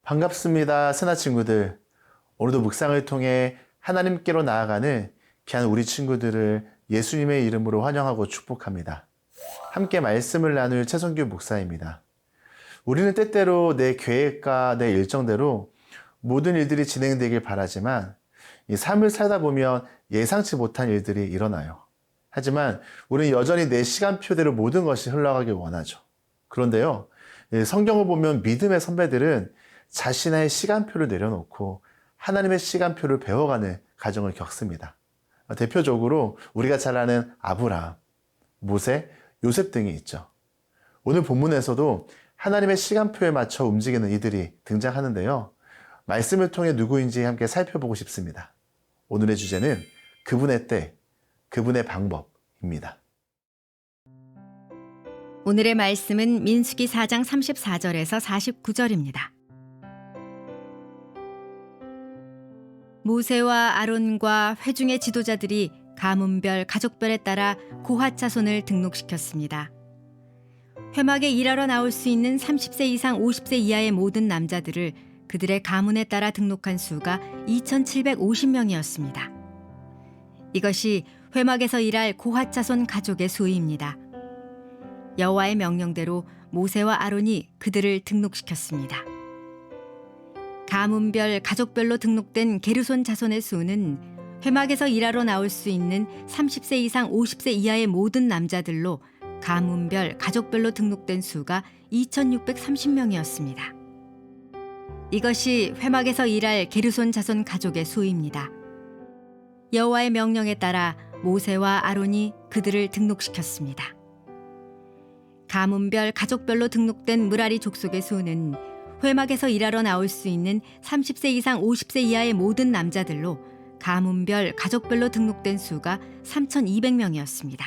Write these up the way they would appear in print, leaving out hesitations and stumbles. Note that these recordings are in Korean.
반갑습니다. 스나 친구들. 오늘도 묵상을 통해 하나님께로 나아가는 귀한 우리 친구들을 예수님의 이름으로 환영하고 축복합니다. 함께 말씀을 나눌 최성규 목사입니다. 우리는 때때로 내 계획과 내 일정대로 모든 일들이 진행되길 바라지만 이 삶을 살다 보면 예상치 못한 일들이 일어나요. 하지만 우리는 여전히 내 시간표대로 모든 것이 흘러가길 원하죠. 그런데요, 성경을 보면 믿음의 선배들은 자신의 시간표를 내려놓고 하나님의 시간표를 배워가는 과정을 겪습니다. 대표적으로 우리가 잘 아는 아브라함, 모세, 요셉 등이 있죠. 오늘 본문에서도 하나님의 시간표에 맞춰 움직이는 이들이 등장하는데요. 말씀을 통해 누구인지 함께 살펴보고 싶습니다. 오늘의 주제는 그분의 때, 그분의 방법입니다. 오늘의 말씀은 민수기 4장 34절에서 49절입니다. 모세와 아론과 회중의 지도자들이 가문별, 가족별에 따라 고핫 자손을 등록시켰습니다. 회막에 일하러 나올 수 있는 30세 이상 50세 이하의 모든 남자들을 그들의 가문에 따라 등록한 수가 2,750명이었습니다. 이것이 회막에서 일할 고핫 자손 가족의 수입니다. 여호와의 명령대로 모세와 아론이 그들을 등록시켰습니다. 가문별, 가족별로 등록된 게르손 자손의 수는 회막에서 일하러 나올 수 있는 30세 이상 50세 이하의 모든 남자들로 가문별, 가족별로 등록된 수가 2,630명이었습니다. 이것이 회막에서 일할 게르손 자손 가족의 수입니다. 여호와의 명령에 따라 모세와 아론이 그들을 등록시켰습니다. 가문별, 가족별로 등록된 므라리 족속의 수는 회막에서 일하러 나올 수 있는 30세 이상 50세 이하의 모든 남자들로 가문별, 가족별로 등록된 수가 3,200명이었습니다.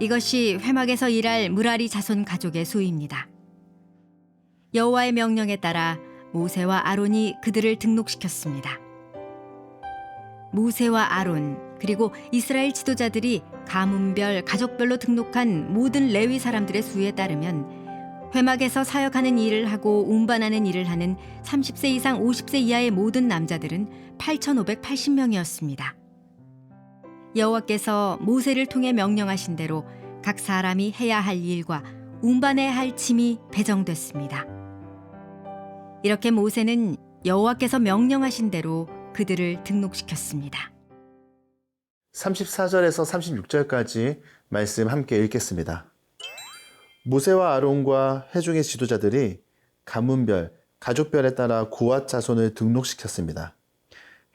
이것이 회막에서 일할 므라리 자손 가족의 수입니다. 여호와의 명령에 따라 모세와 아론이 그들을 등록시켰습니다. 모세와 아론 그리고 이스라엘 지도자들이 가문별, 가족별로 등록한 모든 레위 사람들의 수에 따르면 회막에서 사역하는 일을 하고 운반하는 일을 하는 30세 이상 50세 이하의 모든 남자들은 8,580명이었습니다. 여호와께서 모세를 통해 명령하신 대로 각 사람이 해야 할 일과 운반해야 할 짐이 배정됐습니다. 이렇게 모세는 여호와께서 명령하신 대로 그들을 등록시켰습니다. 34절에서 36절까지 말씀 함께 읽겠습니다. 모세와 아론과 회중의 지도자들이 가문별, 가족별에 따라 고핫 자손을 등록시켰습니다.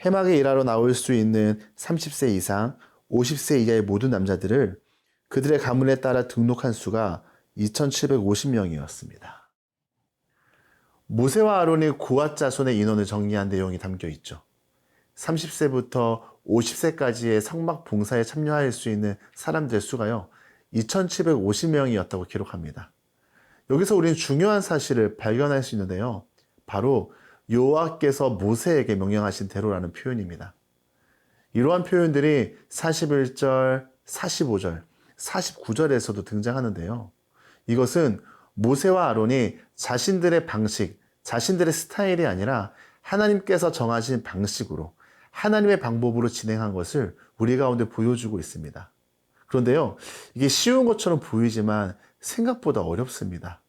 회막에 일하러 나올 수 있는 30세 이상, 50세 이하의 모든 남자들을 그들의 가문에 따라 등록한 수가 2,750명이었습니다. 모세와 아론이 고핫 자손의 인원을 정리한 내용이 담겨 있죠. 30세부터 50세까지의 성막 봉사에 참여할 수 있는 사람들의 수가요, 2,750명이었다고 기록합니다. 여기서 우리는 중요한 사실을 발견할 수 있는데요. 바로 여호와께서 모세에게 명령하신 대로라는 표현입니다. 이러한 표현들이 41절, 45절, 49절에서도 등장하는데요. 이것은 모세와 아론이 자신들의 방식, 자신들의 스타일이 아니라 하나님께서 정하신 방식으로, 하나님의 방법으로 진행한 것을 우리 가운데 보여주고 있습니다. 그런데요, 이게 쉬운 것처럼 보이지만 생각보다 어렵습니다.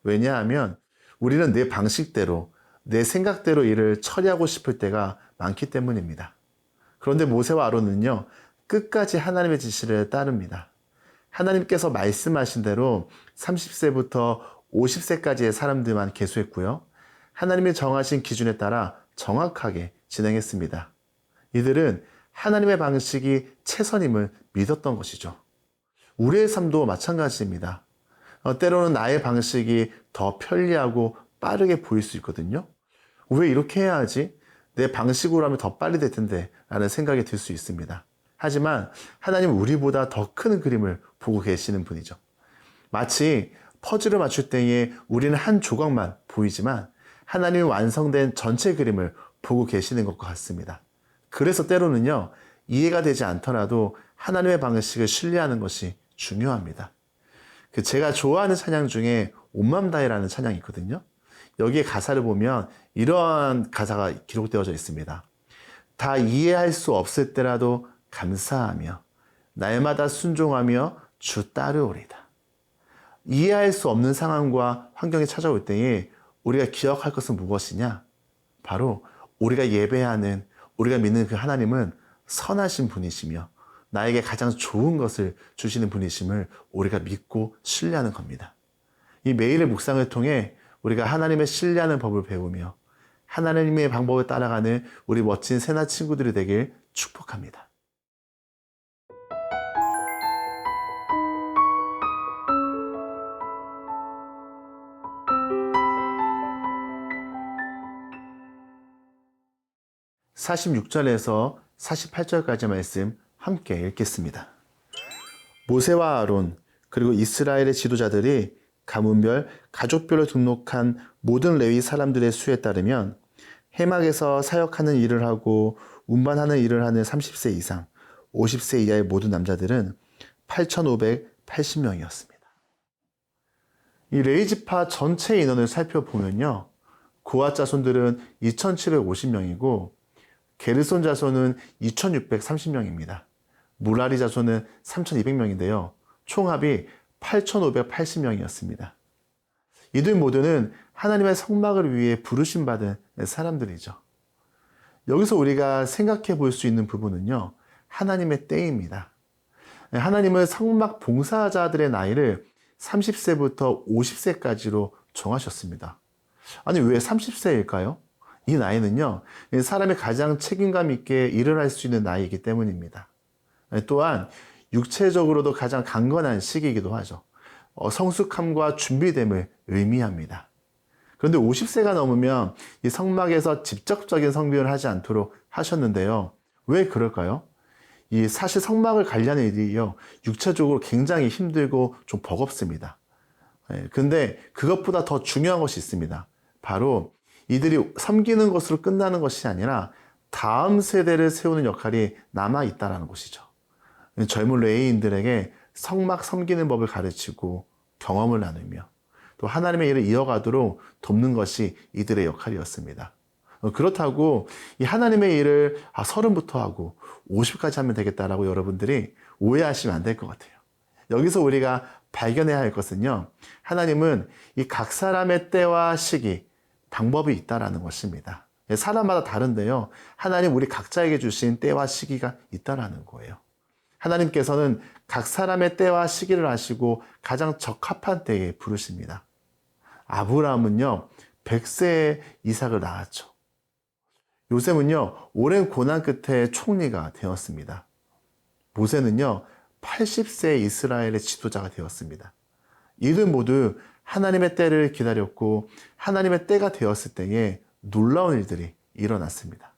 왜냐하면 우리는 내 방식대로, 내 생각대로 일을 처리하고 싶을 때가 많기 때문입니다. 그런데 모세와 아론은요, 끝까지 하나님의 지시를 따릅니다. 하나님께서 말씀하신 대로 30세부터 50세까지의 사람들만 계수했고요. 하나님이 정하신 기준에 따라 정확하게 진행했습니다. 이들은 하나님의 방식이 최선임을 믿었던 것이죠. 우리의 삶도 마찬가지입니다. 때로는 나의 방식이 더 편리하고 빠르게 보일 수 있거든요. 왜 이렇게 해야 하지? 내 방식으로 하면 더 빨리 될 텐데 라는 생각이 들 수 있습니다. 하지만 하나님은 우리보다 더 큰 그림을 보고 계시는 분이죠. 마치 퍼즐을 맞출 때에 우리는 한 조각만 보이지만 하나님이 완성된 전체 그림을 보고 계시는 것과 같습니다. 그래서 때로는요, 이해가 되지 않더라도 하나님의 방식을 신뢰하는 것이 중요합니다. 제가 좋아하는 찬양 중에 온 맘 다해라는 찬양이 있거든요. 여기에 가사를 보면 이러한 가사가 기록되어져 있습니다. 다 이해할 수 없을 때라도 감사하며 날마다 순종하며 주 따르오리다. 이해할 수 없는 상황과 환경이 찾아올 때에 우리가 기억할 것은 무엇이냐? 바로 우리가 예배하는, 우리가 믿는 그 하나님은 선하신 분이시며 나에게 가장 좋은 것을 주시는 분이심을 우리가 믿고 신뢰하는 겁니다. 이 매일의 묵상을 통해 우리가 하나님의 신뢰하는 법을 배우며 하나님의 방법을 따라가는 우리 멋진 새나 친구들이 되길 축복합니다. (46절에서) (48절까지) 말씀 함께 읽겠습니다. 모세와 아론 그리고 이스라엘의 지도자들이 가문별, 가족별로 등록한 모든 레위 사람들의 수에 따르면 해막에서 사역하는 일을 하고 운반하는 일을 하는 30세 이상, 50세 이하의 모든 남자들은 8,580명이었습니다. 이 레위지파 전체 인원을 살펴보면요, 고핫 자손들은 2,750명이고 게르손 자손은 2,630명입니다. 무라리 자손은 3,200명인데요. 총합이 8,580명이었습니다. 이들 모두는 하나님의 성막을 위해 부르심받은 사람들이죠. 여기서 우리가 생각해 볼 수 있는 부분은요, 하나님의 때입니다. 하나님은 성막 봉사자들의 나이를 30세부터 50세까지로 정하셨습니다. 아니, 왜 30세일까요? 이 나이는요, 사람이 가장 책임감 있게 일을 할 수 있는 나이이기 때문입니다. 또한 육체적으로도 가장 강건한 시기이기도 하죠. 성숙함과 준비됨을 의미합니다. 그런데 50세가 넘으면 이 성막에서 직접적인 성비를 하지 않도록 하셨는데요. 왜 그럴까요? 이 사실 성막을 관리하는 일이요, 육체적으로 굉장히 힘들고 좀 버겁습니다. 근데 그것보다 더 중요한 것이 있습니다. 바로 이들이 섬기는 것으로 끝나는 것이 아니라 다음 세대를 세우는 역할이 남아있다는 것이죠. 젊은 레위인들에게 성막 섬기는 법을 가르치고 경험을 나누며 또 하나님의 일을 이어가도록 돕는 것이 이들의 역할이었습니다. 그렇다고 이 하나님의 일을 30부터 하고 50까지 하면 되겠다라고 여러분들이 오해하시면 안 될 것 같아요. 여기서 우리가 발견해야 할 것은요, 하나님은 이 각 사람의 때와 시기, 방법이 있다라는 것입니다. 사람마다 다른데요, 하나님 우리 각자에게 주신 때와 시기가 있다라는 거예요. 하나님께서는 각 사람의 때와 시기를 아시고 가장 적합한 때에 부르십니다. 아브라함은요, 100세에 이삭을 낳았죠. 요셉은요, 오랜 고난 끝에 총리가 되었습니다. 모세는요, 80세에 이스라엘의 지도자가 되었습니다. 이들 모두 하나님의 때를 기다렸고 하나님의 때가 되었을 때에 놀라운 일들이 일어났습니다.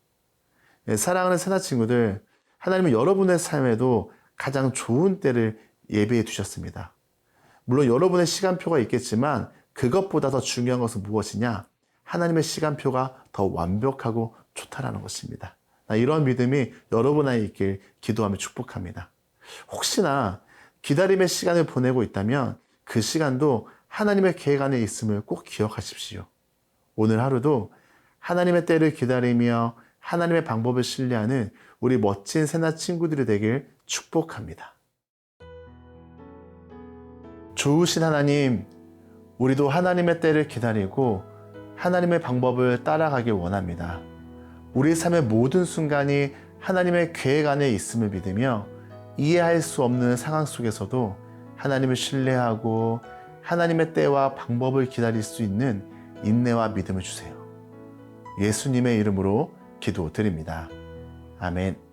사랑하는 새나 친구들, 하나님은 여러분의 삶에도 가장 좋은 때를 예비해 두셨습니다. 물론 여러분의 시간표가 있겠지만 그것보다 더 중요한 것은 무엇이냐? 하나님의 시간표가 더 완벽하고 좋다라는 것입니다. 이런 믿음이 여러분 안에 있길 기도하며 축복합니다. 혹시나 기다림의 시간을 보내고 있다면 그 시간도 하나님의 계획 안에 있음을 꼭 기억하십시오. 오늘 하루도 하나님의 때를 기다리며 하나님의 방법을 신뢰하는 우리 멋진 새나 친구들이 되길 축복합니다. 좋으신 하나님, 우리도 하나님의 때를 기다리고 하나님의 방법을 따라가길 원합니다. 우리 삶의 모든 순간이 하나님의 계획 안에 있음을 믿으며 이해할 수 없는 상황 속에서도 하나님을 신뢰하고 하나님의 때와 방법을 기다릴 수 있는 인내와 믿음을 주세요. 예수님의 이름으로 기도드립니다. 아멘.